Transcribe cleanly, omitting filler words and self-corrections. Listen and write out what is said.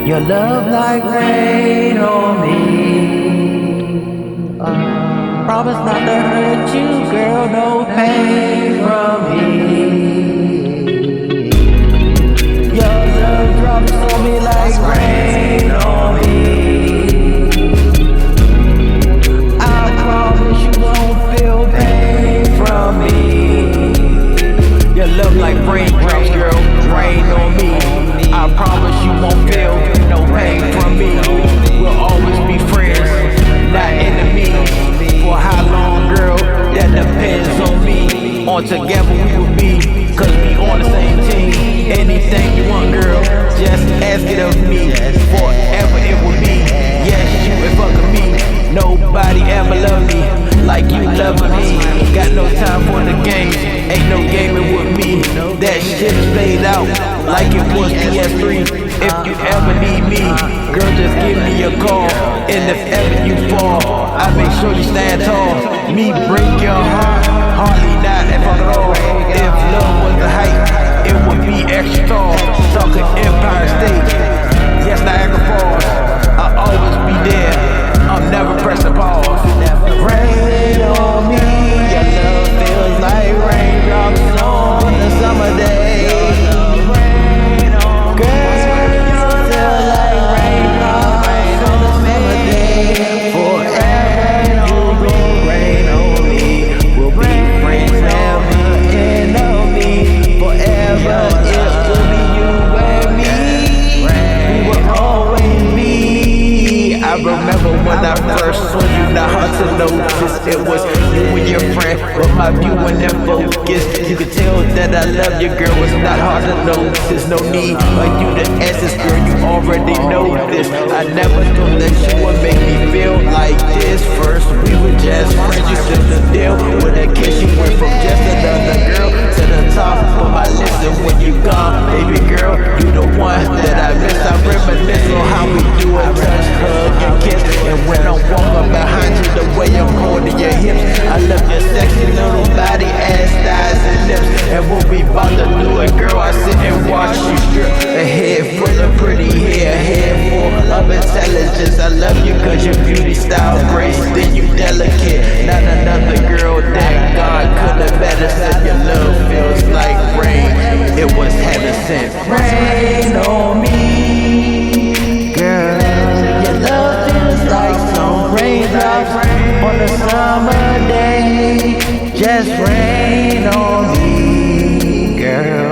Your love like rain on me. Promise not to hurt you, girl, no pain from me. Your love drops on me like rain on me. I promise you won't feel pain from me. Your love like raindrops, girl, rain on me. I promise you won't feel no pain from me. We'll always be friends, not enemies. For how long, girl, that depends on me. On together we will be, cause we on the same team. Anything you want, girl, just ask it of me. Forever it will be, yes, you and fucking me. Nobody ever loved me like you love me. Got no time for the games, ain't no gaming with me. That shit is played out like it was PS3. If you ever need me, girl, just give me a call. And if ever you fall, I make sure you stand tall. Me break your heart, hardly not if at all. If love was the height, it would be extra tall. Talking Empire State, yes, Niagara Falls. I'll always be there, I'm never pressing pause. Rain on me, your love feels like raindrops on a summer day. I remember when I first saw you, not hard to notice. It was you and your friend, but my view and their focus. You could tell that I love you, girl, it's not hard to notice. No need for you to ask this, girl, you already know this. I never thought that you would make me feel like this. First, we were just friends, you took the deal. With a kiss, you went from just another girl to the top of my list. And when you gone, baby girl, you the one that I miss. I reminisce on how we do it, touch, hug, and kiss. And when I'm walking behind you, the way I'm holding your hips, I love your sexy little body, ass, thighs, and lips. And when we bout to do it, girl, I sit and watch you strip. A head full of pretty hair, a head full of intelligence. I love you cause your beauty, style, grace, then you delicate. Not another girl that God could have better said. Your love feels like rain, it was heaven sent. Rain on me, girl. Your love feels like some raindrops on a summer day. Just rain on me, girl.